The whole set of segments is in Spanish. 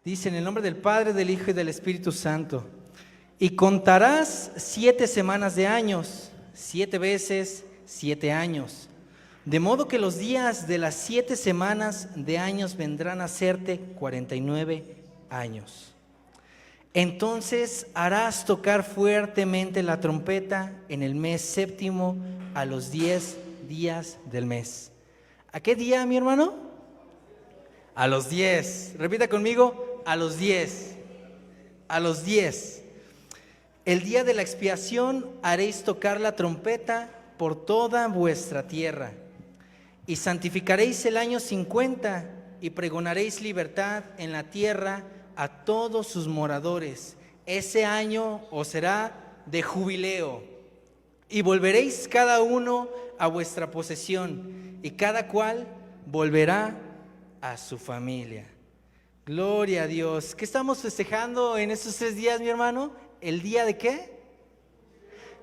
Dice, en el nombre del Padre, del Hijo y del Espíritu Santo. Y contarás 7 semanas de años, 7 veces 7 años. De modo que los días de las 7 semanas de años vendrán a serte 49 años. Entonces harás tocar fuertemente la trompeta en el mes séptimo a los 10 días del mes. ¿A qué día, mi hermano? A los 10. Repita conmigo, a los 10. A los 10. El día de la expiación haréis tocar la trompeta por toda vuestra tierra. Y santificaréis el año 50 y pregonaréis libertad en la tierra a todos sus moradores. Ese año os será de jubileo. Y volveréis cada uno a vuestra posesión, y cada cual volverá a su familia. Gloria a Dios. ¿Qué estamos festejando en estos 3 días, mi hermano? ¿El día de qué?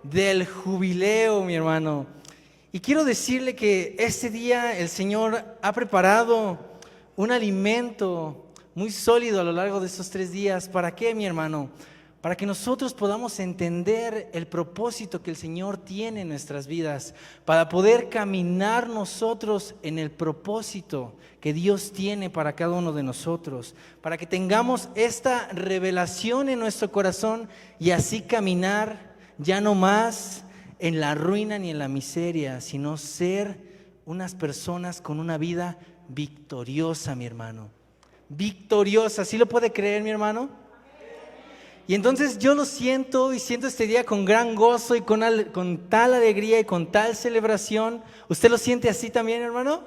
Del jubileo, mi hermano. Y quiero decirle que este día el Señor ha preparado un alimento muy sólido a lo largo de estos 3 días. ¿Para qué, mi hermano? Para que nosotros podamos entender el propósito que el Señor tiene en nuestras vidas, para poder caminar nosotros en el propósito que Dios tiene para cada uno de nosotros, para que tengamos esta revelación en nuestro corazón y así caminar ya no más en la ruina ni en la miseria, sino ser unas personas con una vida victoriosa, mi hermano. Victoriosa, ¿sí lo puede creer, mi hermano? Y entonces yo lo siento y siento este día con gran gozo y con tal alegría y con tal celebración. ¿Usted lo siente así también, hermano?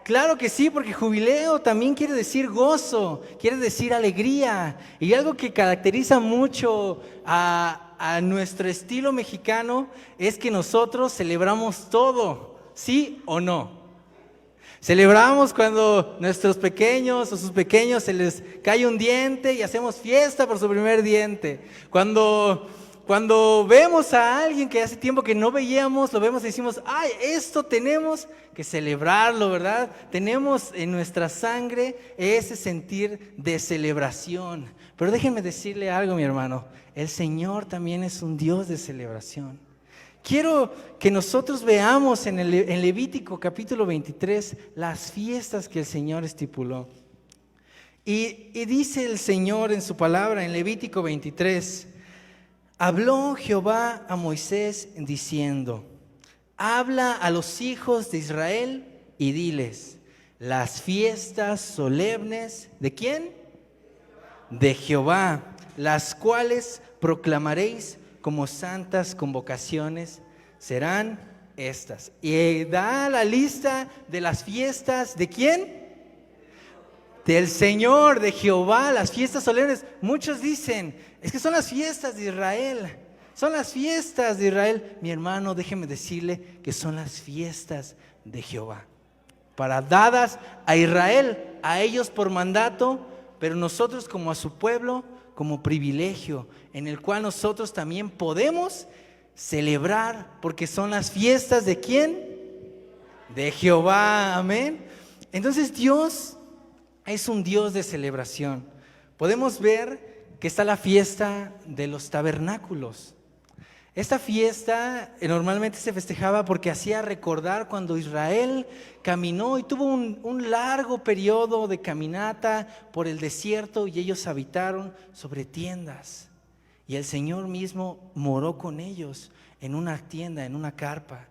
Claro que sí, porque jubileo también quiere decir gozo, quiere decir alegría. Y algo que caracteriza mucho a nuestro estilo mexicano es que nosotros celebramos todo, ¿sí o no? Celebramos cuando nuestros pequeños o sus pequeños se les cae un diente y hacemos fiesta por su primer diente. Cuando vemos a alguien que hace tiempo que no veíamos, lo vemos y decimos, ¡ay, esto tenemos que celebrarlo!, ¿verdad? Tenemos en nuestra sangre ese sentir de celebración. Pero déjenme decirle algo, mi hermano, el Señor también es un Dios de celebración. Quiero que nosotros veamos en Levítico capítulo 23 las fiestas que el Señor estipuló. Y dice el Señor en su palabra en Levítico 23, habló Jehová a Moisés diciendo, habla a los hijos de Israel y diles, las fiestas solemnes, ¿de quién? De Jehová, las cuales proclamaréis como santas convocaciones serán estas. Y da la lista de las fiestas, ¿de quién? Del Señor, de Jehová, las fiestas solemnes. Muchos dicen, es que son las fiestas de Israel, son las fiestas de Israel. Mi hermano, déjeme decirle que son las fiestas de Jehová, dadas a Israel, a ellos por mandato, pero nosotros como a su pueblo, como privilegio, en el cual nosotros también podemos celebrar, porque son las fiestas ¿de quién? De Jehová, amén. Entonces Dios es un Dios de celebración. Podemos ver que está la fiesta de los tabernáculos. Esta fiesta normalmente se festejaba porque hacía recordar cuando Israel caminó y tuvo un largo periodo de caminata por el desierto y ellos habitaron sobre tiendas. Y el Señor mismo moró con ellos en una tienda, en una carpa.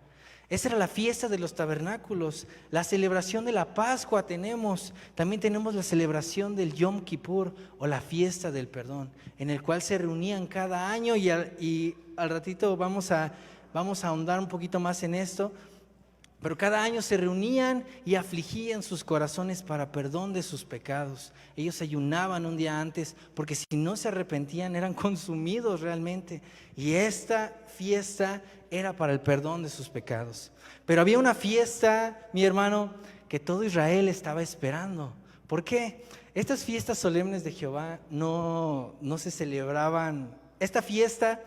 Esa era la fiesta de los tabernáculos. La celebración de la Pascua tenemos. También tenemos la celebración del Yom Kippur o la fiesta del perdón, en el cual se reunían cada año y al ratito vamos a ahondar un poquito más en esto. Pero cada año se reunían y afligían sus corazones para perdón de sus pecados. Ellos ayunaban un día antes porque si no se arrepentían eran consumidos realmente. Y esta fiesta era para el perdón de sus pecados. Pero había una fiesta, mi hermano, que todo Israel estaba esperando. ¿Por qué? Estas fiestas solemnes de Jehová no se celebraban. Esta fiesta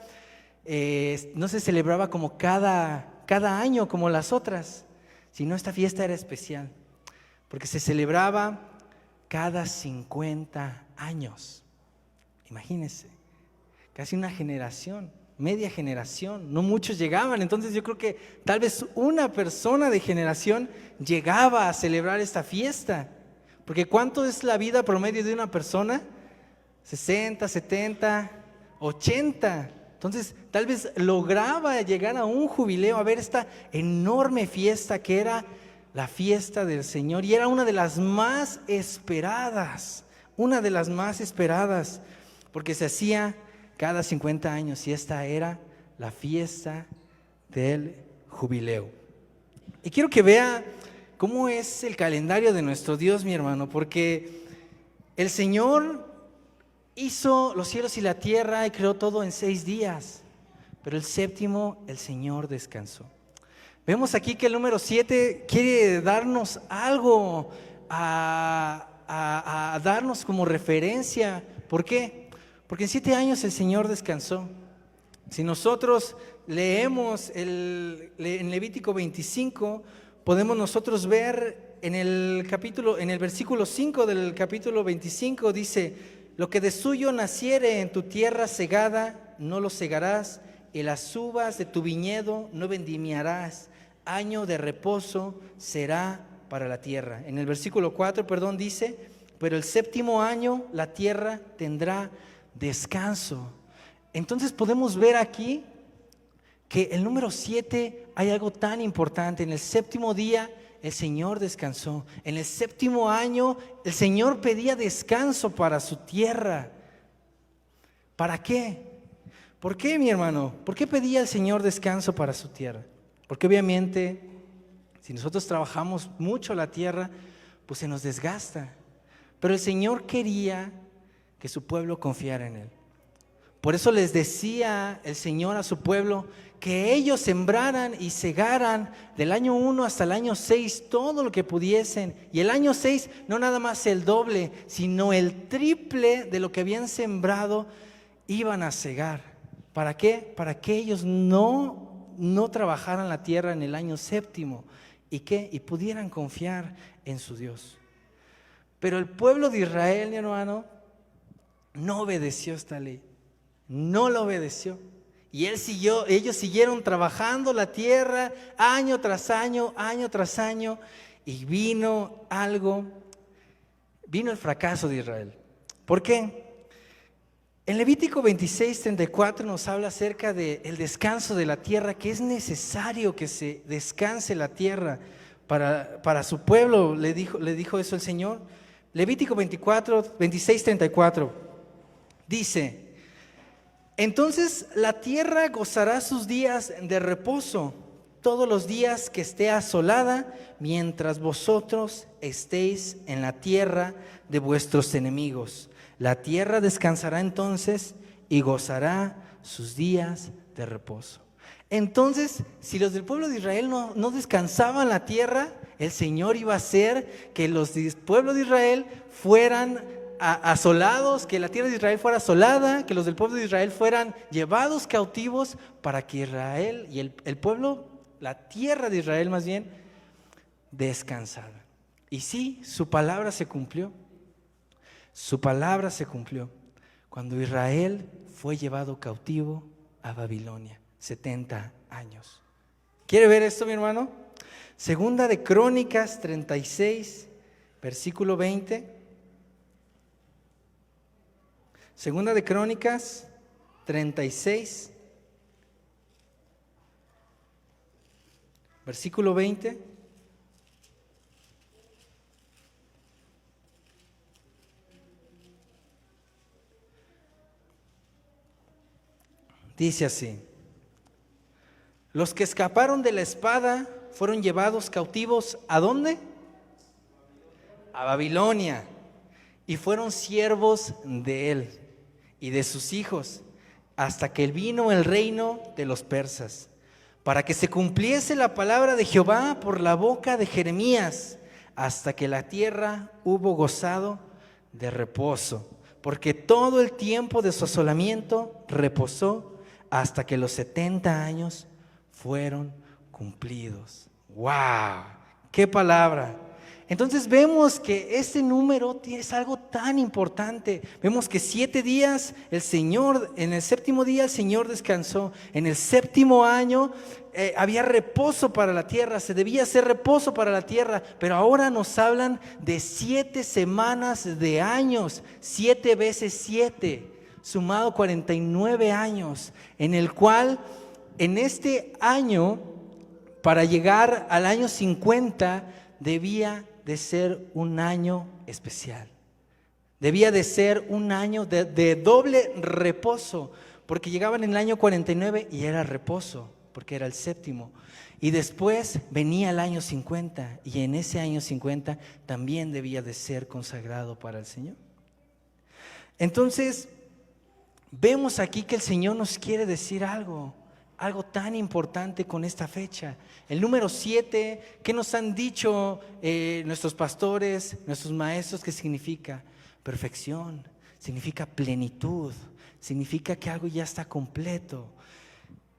no se celebraba como cada año como las otras, sino esta fiesta era especial porque se celebraba cada 50 años. Imagínense, casi una generación, media generación, no muchos llegaban. Entonces yo creo que tal vez una persona de generación llegaba a celebrar esta fiesta. Porque ¿cuánto es la vida promedio de una persona? 60, 70, 80. Entonces tal vez lograba llegar a un jubileo, a ver esta enorme fiesta que era la fiesta del Señor. Y era una de las más esperadas, porque se hacía cada 50 años y esta era la fiesta del jubileo. Y quiero que vea cómo es el calendario de nuestro Dios, mi hermano, porque el Señor hizo los cielos y la tierra y creó todo en 6 días, pero el séptimo el Señor descansó. Vemos aquí que el número 7 quiere darnos algo a darnos como referencia. ¿Por qué? Porque en 7 años el Señor descansó. Si nosotros leemos en Levítico 25, podemos nosotros ver en el versículo 5 del capítulo 25, dice: lo que de suyo naciere en tu tierra segada, no lo segarás, y las uvas de tu viñedo no vendimiarás. Año de reposo será para la tierra. En el versículo 4, dice: pero el séptimo año la tierra tendrá descanso. Entonces podemos ver aquí que el número 7 hay algo tan importante. En el séptimo día el Señor descansó. En el séptimo año el Señor pedía descanso para su tierra. ¿Para qué? ¿Por qué, mi hermano? ¿Por qué pedía el Señor descanso para su tierra? Porque obviamente si nosotros trabajamos mucho la tierra, pues se nos desgasta. Pero el Señor quería que su pueblo confiara en Él. Por eso les decía el Señor a su pueblo que ellos sembraran y segaran del año 1 hasta el año 6 todo lo que pudiesen. Y el año 6 no nada más el doble, sino el triple de lo que habían sembrado iban a segar. ¿Para qué? Para que ellos no trabajaran la tierra en el año séptimo y pudieran confiar en su Dios. Pero el pueblo de Israel, mi hermano, no obedeció esta ley. No la obedeció. Y ellos siguieron trabajando la tierra año tras año, y vino el fracaso de Israel. ¿Por qué? En Levítico 26:34 nos habla acerca del descanso de la tierra, que es necesario que se descanse la tierra para su pueblo. Le dijo eso el Señor. Levítico 26:34 dice: entonces la tierra gozará sus días de reposo, todos los días que esté asolada, mientras vosotros estéis en la tierra de vuestros enemigos. La tierra descansará entonces y gozará sus días de reposo. Entonces, si los del pueblo de Israel no descansaban la tierra, el Señor iba a hacer que los del pueblo de Israel fueran asolados, que la tierra de Israel fuera asolada, que los del pueblo de Israel fueran llevados cautivos, para que Israel y el pueblo, la tierra de Israel más bien, descansara. Y sí, su palabra se cumplió. Su palabra se cumplió cuando Israel fue llevado cautivo a Babilonia, 70 años. ¿Quiere ver esto, mi hermano? Segunda de Crónicas 36, versículo 20. Segunda de Crónicas 36, versículo 20. Dice así: los que escaparon de la espada fueron llevados cautivos, ¿a dónde? A Babilonia, y fueron siervos de él y de sus hijos, hasta que vino el reino de los persas, para que se cumpliese la palabra de Jehová por la boca de Jeremías, hasta que la tierra hubo gozado de reposo, porque todo el tiempo de su asolamiento reposó hasta que los 70 años fueron cumplidos. ¡Wow! ¡Qué palabra! Entonces vemos que este número es algo tan importante. Vemos que 7 días el Señor, en el séptimo día el Señor descansó. En el séptimo año había reposo para la tierra, se debía hacer reposo para la tierra. Pero ahora nos hablan de 7 semanas de años, 7 veces 7, sumado 49 años, en el cual en este año, para llegar al año 50, debía de ser un año especial. Debía de ser un año de doble reposo, porque llegaban en el año 49 y era reposo, porque era el séptimo. Y después venía el año 50, y en ese año 50 también debía de ser consagrado para el Señor. Entonces, vemos aquí que el Señor nos quiere decir algo tan importante con esta fecha. El número 7, ¿qué nos han dicho nuestros pastores, nuestros maestros? ¿Qué significa? Perfección, significa plenitud, significa que algo ya está completo.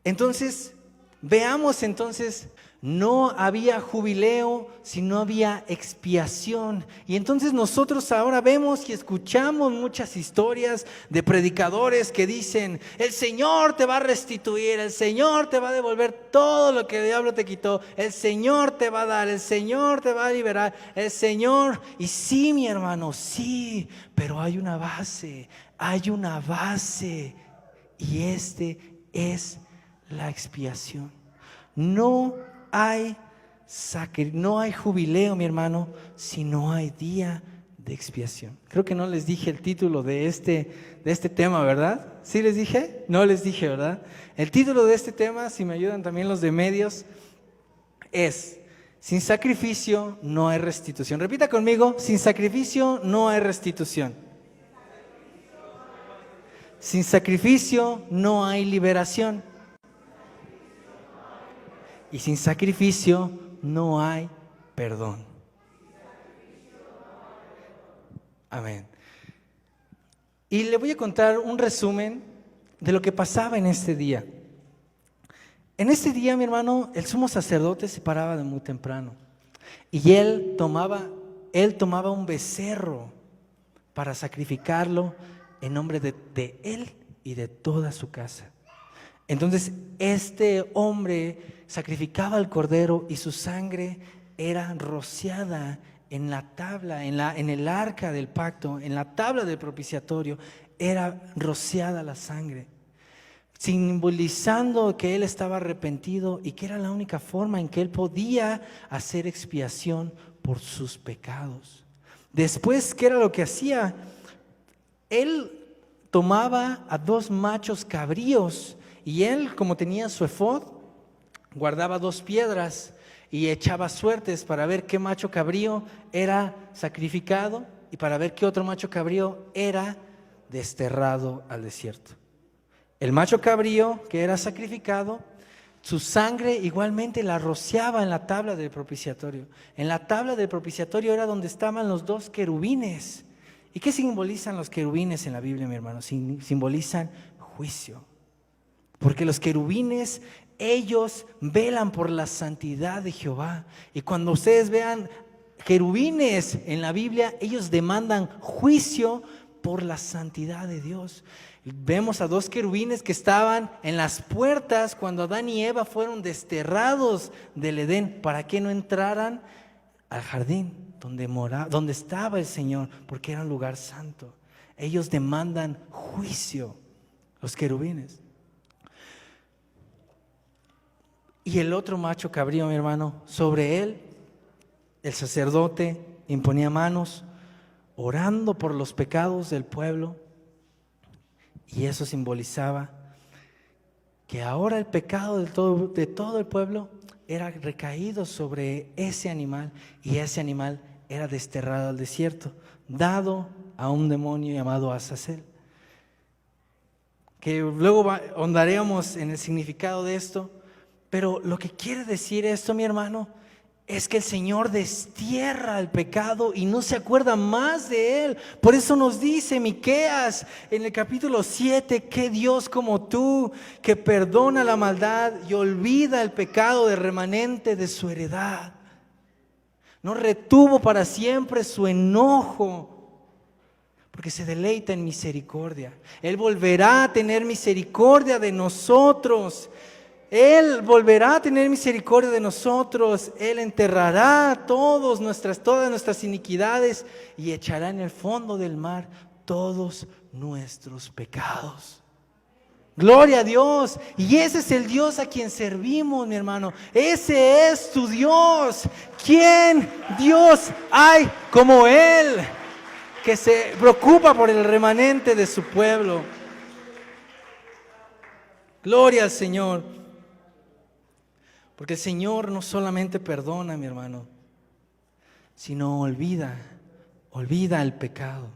Entonces, veamos entonces, no había jubileo, sino había expiación. Y entonces nosotros ahora vemos y escuchamos muchas historias de predicadores que dicen: el Señor te va a restituir, el Señor te va a devolver todo lo que el diablo te quitó, el Señor te va a dar, el Señor te va a liberar, el Señor. Y sí, mi hermano, sí, pero hay una base, y es la expiación. No hay jubileo, mi hermano, si no hay día de expiación. Creo que no les dije el título de este tema, ¿verdad? ¿Sí les dije? No les dije, ¿verdad? El título de este tema, si me ayudan también los de medios, es: sin sacrificio no hay restitución. Repita conmigo: sin sacrificio no hay restitución. Sin sacrificio no hay liberación. Y sin sacrificio no hay perdón. Amén. Y le voy a contar un resumen de lo que pasaba en este día. En este día, mi hermano, el sumo sacerdote se paraba de muy temprano. Y él tomaba un becerro para sacrificarlo en nombre de él y de toda su casa. Entonces este hombre sacrificaba al cordero y su sangre era rociada en la tabla, en el arca del pacto, en la tabla del propiciatorio, era rociada la sangre, simbolizando que él estaba arrepentido y que era la única forma en que él podía hacer expiación por sus pecados. Después, ¿qué era lo que hacía? Él tomaba a 2 machos cabríos. Y él, como tenía su efod, guardaba 2 piedras y echaba suertes para ver qué macho cabrío era sacrificado y para ver qué otro macho cabrío era desterrado al desierto. El macho cabrío que era sacrificado, su sangre igualmente la rociaba en la tabla del propiciatorio. En la tabla del propiciatorio era donde estaban los 2 querubines. ¿Y qué simbolizan los querubines en la Biblia, mi hermano? Simbolizan juicio. Porque los querubines, ellos velan por la santidad de Jehová. Y cuando ustedes vean querubines en la Biblia, ellos demandan juicio por la santidad de Dios. Vemos a 2 querubines que estaban en las puertas cuando Adán y Eva fueron desterrados del Edén, para que no entraran al jardín donde estaba el Señor, porque era un lugar santo. Ellos demandan juicio, los querubines. Y el otro macho cabrío, mi hermano, sobre él el sacerdote imponía manos, orando por los pecados del pueblo. Y eso simbolizaba que ahora el pecado de todo el pueblo era recaído sobre ese animal, y ese animal era desterrado al desierto, dado a un demonio llamado Azazel. Que luego ahondaremos en el significado de esto. Pero lo que quiere decir esto, mi hermano, es que el Señor destierra el pecado y no se acuerda más de él. Por eso nos dice Miqueas en el capítulo 7, que Dios como tú, que perdona la maldad y olvida el pecado de remanente de su heredad. No retuvo para siempre su enojo, porque se deleita en misericordia. Él volverá a tener misericordia de nosotros. Él volverá a tener misericordia de nosotros. Él enterrará todas nuestras iniquidades y echará en el fondo del mar todos nuestros pecados. Gloria a Dios. Y ese es el Dios a quien servimos, mi hermano. Ese es tu Dios. ¿Quién Dios hay como Él, que se preocupa por el remanente de su pueblo? Gloria al Señor. Porque el Señor no solamente perdona, mi hermano, sino olvida el pecado.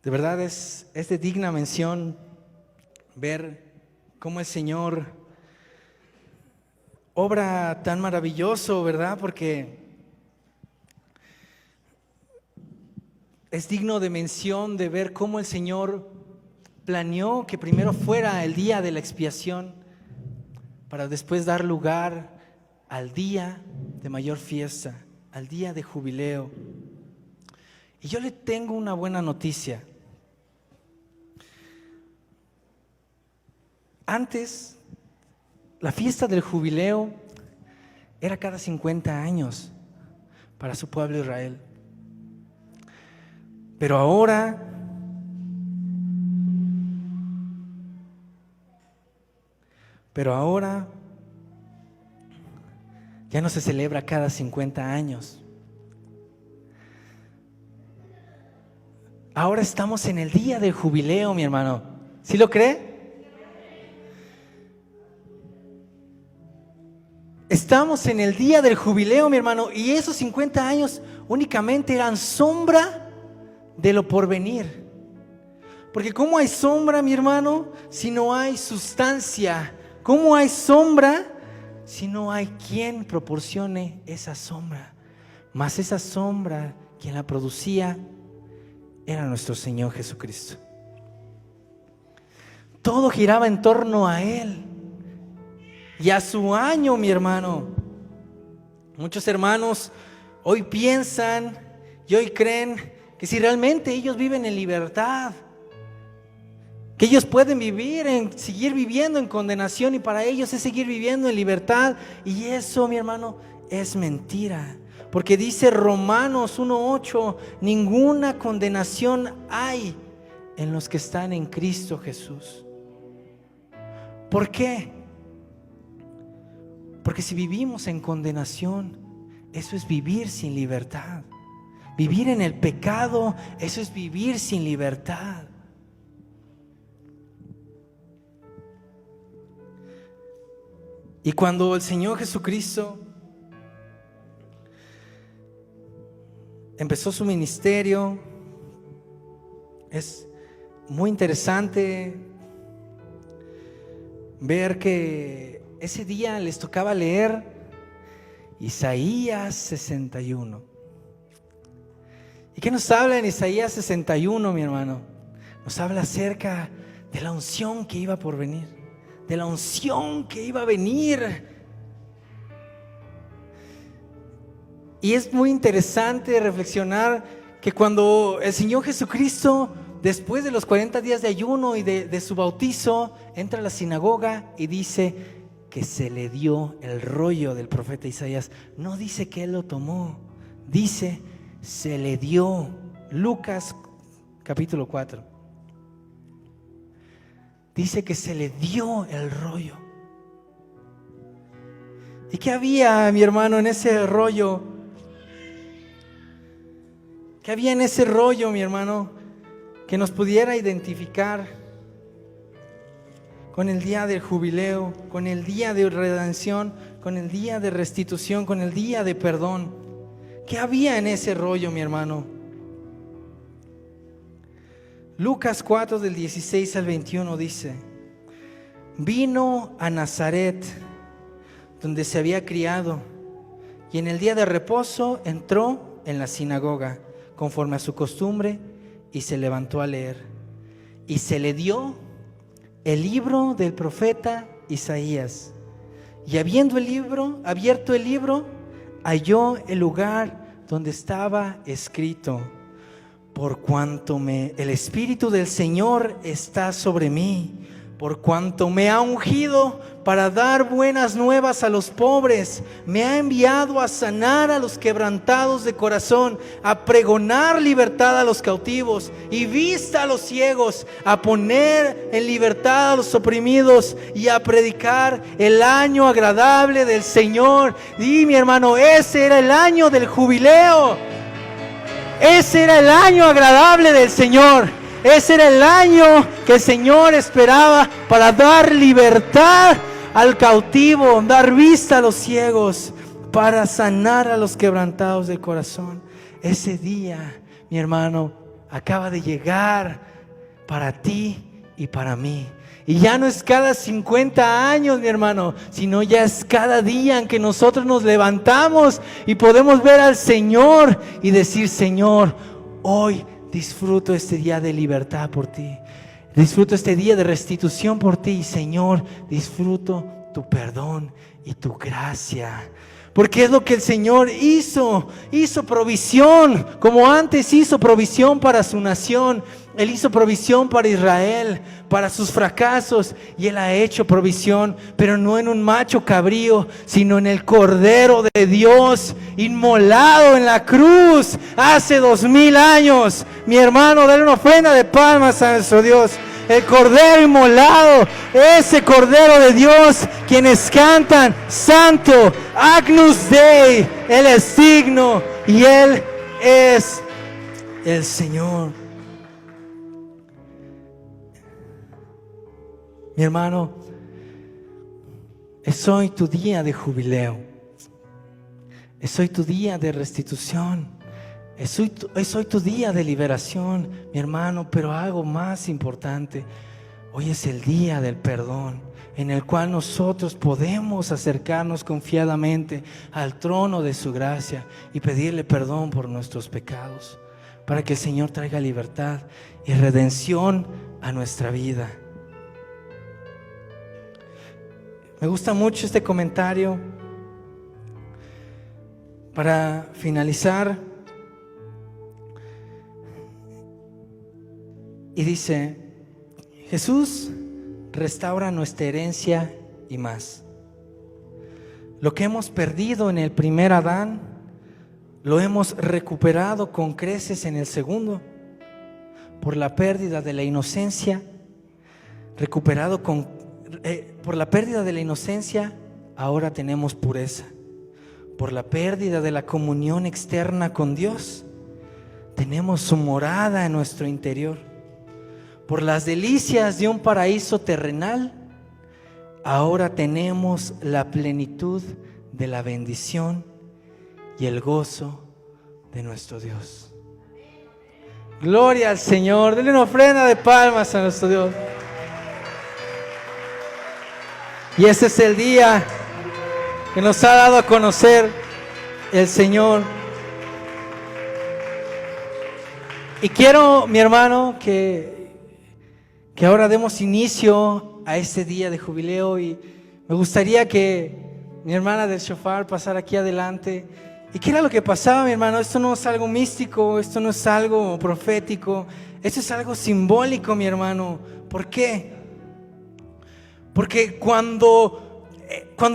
De verdad es de digna mención ver cómo el Señor obra tan maravilloso, ¿verdad? Porque es digno de mención de ver cómo el Señor planeó que primero fuera el día de la expiación para después dar lugar al día de mayor fiesta, al día de jubileo. Y yo le tengo una buena noticia. Antes, la fiesta del jubileo era cada 50 años para su pueblo Israel. Pero ahora ya no se celebra cada 50 años. Ahora estamos en el día del jubileo, mi hermano. ¿Sí lo cree? Estamos en el día del jubileo, mi hermano, y esos 50 años únicamente eran sombra de lo porvenir. Porque ¿cómo hay sombra, mi hermano, si no hay sustancia? ¿Cómo hay sombra si no hay quien proporcione esa sombra? Mas esa sombra, quien la producía, era nuestro Señor Jesucristo. Todo giraba en torno a Él y a su año, mi hermano. Muchos hermanos hoy piensan y hoy creen que si realmente ellos viven en libertad, que ellos pueden seguir viviendo en condenación, y para ellos es seguir viviendo en libertad. Y eso, mi hermano, es mentira. Porque dice Romanos 1:8, ninguna condenación hay en los que están en Cristo Jesús. ¿Por qué? Porque si vivimos en condenación, eso es vivir sin libertad. Vivir en el pecado, eso es vivir sin libertad. Y cuando el Señor Jesucristo empezó su ministerio, es muy interesante ver que ese día les tocaba leer Isaías 61. ¿Y qué nos habla en Isaías 61, mi hermano? Nos habla acerca de la unción que iba por venir, de la unción que iba a venir. Y es muy interesante reflexionar que cuando el Señor Jesucristo, después de los 40 días de ayuno y de su bautizo, entra a la sinagoga y dice que se le dio el rollo del profeta Isaías. No dice que él lo tomó, dice se le dio. Lucas capítulo 4 dice que se le dio el rollo. ¿Y qué había, mi hermano, en ese rollo? ¿Qué había en ese rollo, mi hermano, que nos pudiera identificar con el día del jubileo, con el día de redención, con el día de restitución, con el día de perdón? ¿Qué había en ese rollo, mi hermano? Lucas 4 del 16 al 21 dice: vino a Nazaret, donde se había criado, y en el día de reposo entró en la sinagoga, conforme a su costumbre, y se levantó a leer. Y se le dio el libro del profeta Isaías. Y abierto el libro, halló el lugar donde estaba escrito: por cuanto el Espíritu del Señor está sobre mí, por cuanto me ha ungido para dar buenas nuevas a los pobres, me ha enviado a sanar a los quebrantados de corazón, a pregonar libertad a los cautivos y vista a los ciegos, a poner en libertad a los oprimidos y a predicar el año agradable del Señor. Y mi hermano, ese era el año del jubileo. Ese era el año agradable del Señor. Ese era el año que el Señor esperaba para dar libertad al cautivo, dar vista a los ciegos, para sanar a los quebrantados de corazón. Ese día, mi hermano, acaba de llegar para ti y para mí. Y ya no es cada 50 años, mi hermano, sino ya es cada día en que nosotros nos levantamos y podemos ver al Señor y decir: Señor, hoy disfruto este día de libertad por ti. Disfruto este día de restitución por ti. Señor, disfruto tu perdón y tu gracia. Porque es lo que el Señor hizo. Hizo provisión, como antes hizo provisión para su nación. Él hizo provisión para Israel, para sus fracasos. Y Él ha hecho provisión, pero no en un macho cabrío, sino en el Cordero de Dios, inmolado en la cruz hace 2000 años. Mi hermano, dale una ofrenda de palmas a nuestro Dios. El Cordero inmolado, ese Cordero de Dios, quienes cantan: Santo, Agnus Dei, Él es digno y Él es el Señor. Mi hermano, es hoy tu día de jubileo, es hoy tu día de restitución, es hoy tu día de liberación, mi hermano. Pero algo más importante: hoy es el día del perdón, en el cual nosotros podemos acercarnos confiadamente al trono de su gracia y pedirle perdón por nuestros pecados, para que el Señor traiga libertad y redención a nuestra vida. Me gusta mucho este comentario para finalizar. Y dice: Jesús restaura nuestra herencia y más. Lo que hemos perdido en el primer Adán, lo hemos recuperado con creces en el segundo. Por la pérdida de la inocencia, por la pérdida de la inocencia, ahora tenemos pureza. Por la pérdida de la comunión externa con Dios, tenemos su morada en nuestro interior. Por las delicias de un paraíso terrenal, ahora tenemos la plenitud de la bendición y el gozo de nuestro Dios. Gloria al Señor. Denle una ofrenda de palmas a nuestro Dios. Y ese es el día que nos ha dado a conocer el Señor. Y quiero, mi hermano, que ahora demos inicio a este día de jubileo. Y me gustaría que mi hermana del shofar pasara aquí adelante. ¿Y qué era lo que pasaba, mi hermano? Esto no es algo místico, esto no es algo profético, esto es algo simbólico, mi hermano. ¿Por qué? Porque cuando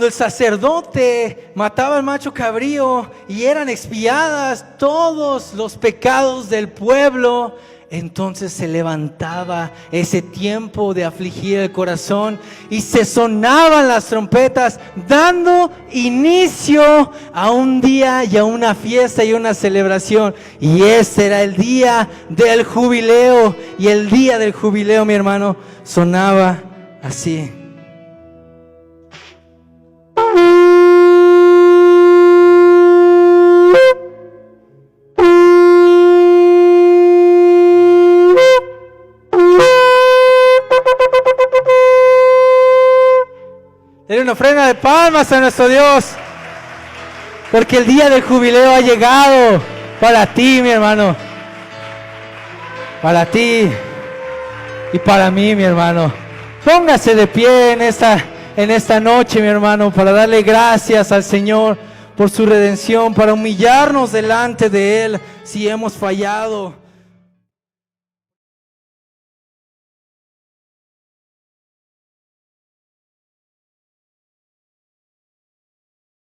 el sacerdote mataba al macho cabrío y eran expiadas todos los pecados del pueblo, entonces se levantaba ese tiempo de afligir el corazón y se sonaban las trompetas, dando inicio a un día y a una fiesta y una celebración. Y ese era el día del jubileo. Y el día del jubileo, mi hermano, sonaba así. Denle una ofrenda de palmas a nuestro Dios, porque el día del jubileo ha llegado para ti, mi hermano. para ti y para mí, mi hermano. Póngase de pie en esta noche, mi hermano, para darle gracias al Señor por su redención, para humillarnos delante de Él si hemos fallado.